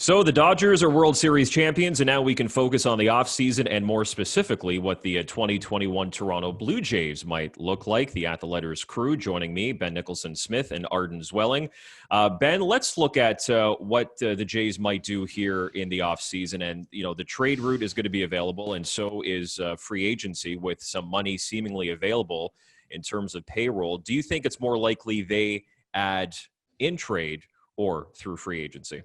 So the Dodgers are World Series champions, and now we can focus on the offseason and more specifically what the 2021 Toronto Blue Jays might look like. The At the Letters crew joining me, Ben Nicholson-Smith and Arden Zwelling. Ben, let's look at what the Jays might do here in the offseason. And, the trade route is going to be available, and so is free agency with some money seemingly available in terms of payroll. Do you think it's more likely they add in trade or through free agency?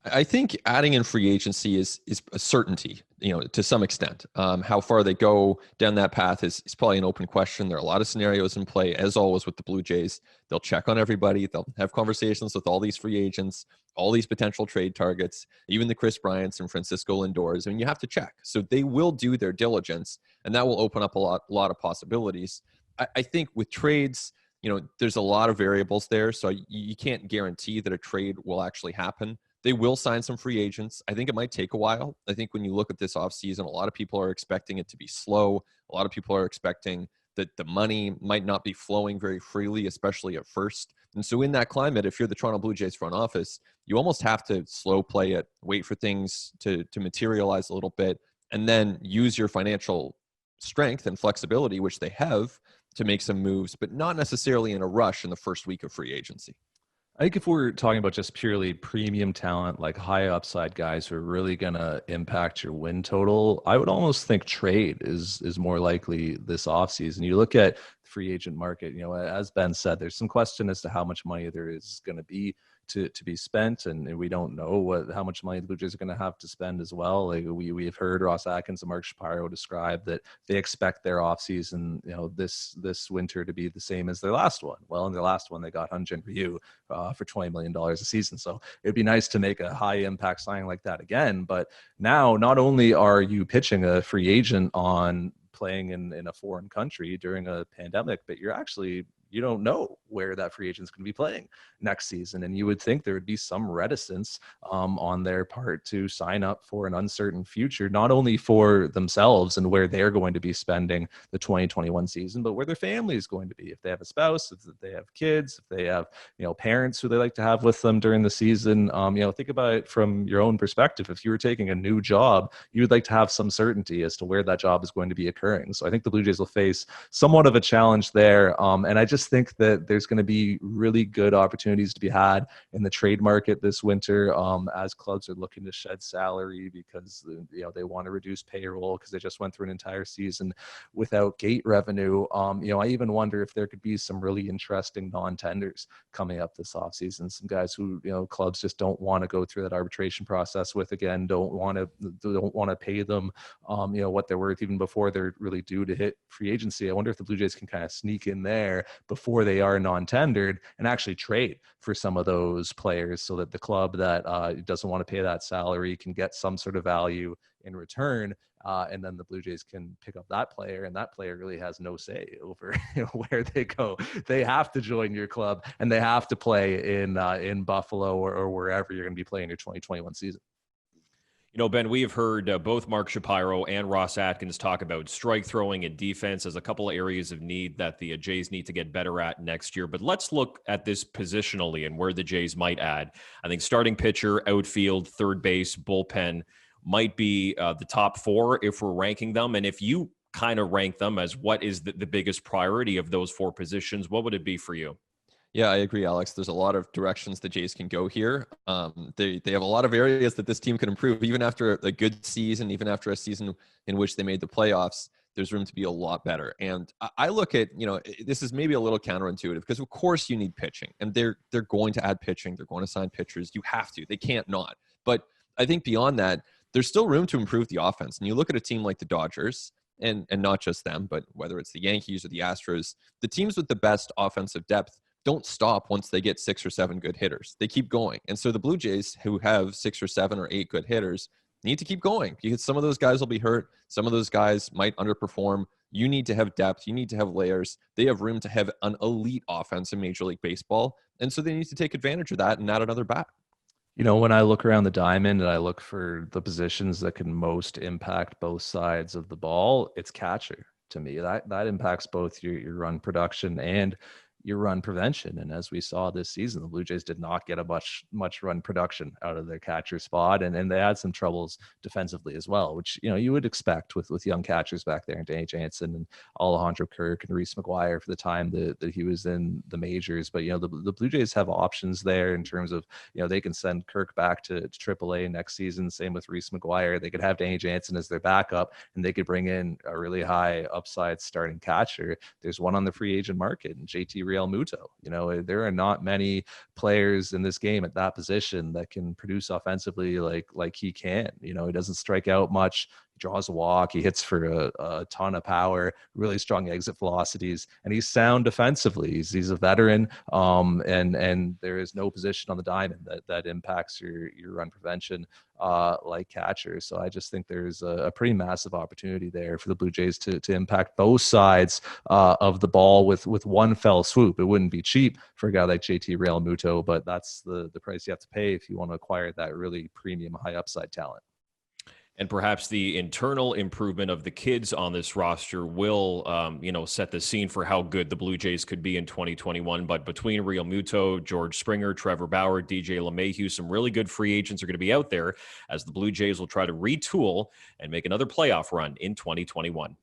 I think adding in free agency is a certainty, to some extent. How far they go down that path is probably an open question. There are a lot of scenarios in play, as always with the Blue Jays. They'll check on everybody. They'll have conversations with all these free agents, all these potential trade targets, even the Chris Bryants and Francisco Lindors. And you have to check. So they will do their diligence, and that will open up a lot of possibilities. I think with trades, there's a lot of variables there. So you can't guarantee that a trade will actually happen. They will sign some free agents. I think it might take a while. I think when you look at this offseason, a lot of people are expecting it to be slow. A lot of people are expecting that the money might not be flowing very freely, especially at first. And so in that climate, if you're the Toronto Blue Jays front office, you almost have to slow play it, wait for things to materialize a little bit, and then use your financial strength and flexibility, which they have, to make some moves, but not necessarily in a rush in the first week of free agency. I think if we're talking about just purely premium talent, like high upside guys who are really going to impact your win total, I would almost think trade is more likely this offseason. You look at the free agent market, as Ben said, there's some question as to how much money there is going to be to be spent, and we don't know how much money the Blue Jays are going to have to spend as well. Like we've heard Ross Atkins and Mark Shapiro describe that they expect their offseason, this winter to be the same as their last one. Well, in their last one, they got Hyun-Jin Ryu for $20 million a season. So it'd be nice to make a high impact signing like that again. But now, not only are you pitching a free agent on playing in a foreign country during a pandemic, but you don't know where that free agent is going to be playing next season. And you would think there would be some reticence on their part to sign up for an uncertain future, not only for themselves and where they're going to be spending the 2021 season, but where their family is going to be. If they have a spouse, if they have kids, if they have, parents who they like to have with them during the season, think about it from your own perspective. If you were taking a new job, you would like to have some certainty as to where that job is going to be occurring. So I think the Blue Jays will face somewhat of a challenge there. And I just think that there's going to be really good opportunities to be had in the trade market this winter as clubs are looking to shed salary because they want to reduce payroll because they just went through an entire season without gate revenue. I even wonder if there could be some really interesting non-tenders coming up this offseason. Some guys who clubs just don't want to go through that arbitration process with again, don't want to pay them what they're worth even before they're really due to hit free agency. I wonder if the Blue Jays can kind of sneak in there before they are non-tendered and actually trade for some of those players so that the club that doesn't want to pay that salary can get some sort of value in return. And then the Blue Jays can pick up that player, and that player really has no say over where they go. They have to join your club, and they have to play in Buffalo or wherever you're going to be playing your 2021 season. Ben, we have heard both Mark Shapiro and Ross Atkins talk about strike throwing and defense as a couple of areas of need that the Jays need to get better at next year. But let's look at this positionally and where the Jays might add. I think starting pitcher, outfield, third base, bullpen might be the top four if we're ranking them. And if you kind of rank them as what is the biggest priority of those four positions, what would it be for you? Yeah, I agree, Alex. There's a lot of directions the Jays can go here. They have a lot of areas that this team can improve. Even after a good season, even after a season in which they made the playoffs, there's room to be a lot better. And I look at, this is maybe a little counterintuitive because of course you need pitching, and they're going to add pitching. They're going to sign pitchers. You have to. They can't not. But I think beyond that, there's still room to improve the offense. And you look at a team like the Dodgers, and not just them, but whether it's the Yankees or the Astros, the teams with the best offensive depth don't stop once they get 6 or 7 good hitters. They keep going. And so the Blue Jays, who have 6 or 7 or 8 good hitters, need to keep going because some of those guys will be hurt. Some of those guys might underperform. You need to have depth. You need to have layers. They have room to have an elite offense in Major League Baseball. And so they need to take advantage of that and add another bat. When I look around the diamond and I look for the positions that can most impact both sides of the ball, it's catcher to me. That impacts both your run production and your run prevention. And as we saw this season, the Blue Jays did not get a much run production out of their catcher spot, and they had some troubles defensively as well, which you would expect with young catchers back there, and Danny Jansen and Alejandro Kirk and Reese McGuire for the time that he was in the majors. But the Blue Jays have options there in terms of they can send Kirk back to AAA next season. Same with Reese McGuire. They could have Danny Jansen as their backup, and they could bring in a really high upside starting catcher. There's one on the free agent market, and JT Realmuto. There are not many players in this game at that position that can produce offensively like he can. He doesn't strike out much. Draws a walk, he hits for a ton of power, really strong exit velocities, and he's sound defensively. He's a veteran, and there is no position on the diamond that impacts your run prevention like catchers. So I just think there's a pretty massive opportunity there for the Blue Jays to impact both sides of the ball with one fell swoop. It wouldn't be cheap for a guy like JT Realmuto, but that's the price you have to pay if you want to acquire that really premium high upside talent. And perhaps the internal improvement of the kids on this roster will, set the scene for how good the Blue Jays could be in 2021. But between Realmuto, George Springer, Trevor Bauer, DJ LeMahieu, some really good free agents are going to be out there as the Blue Jays will try to retool and make another playoff run in 2021.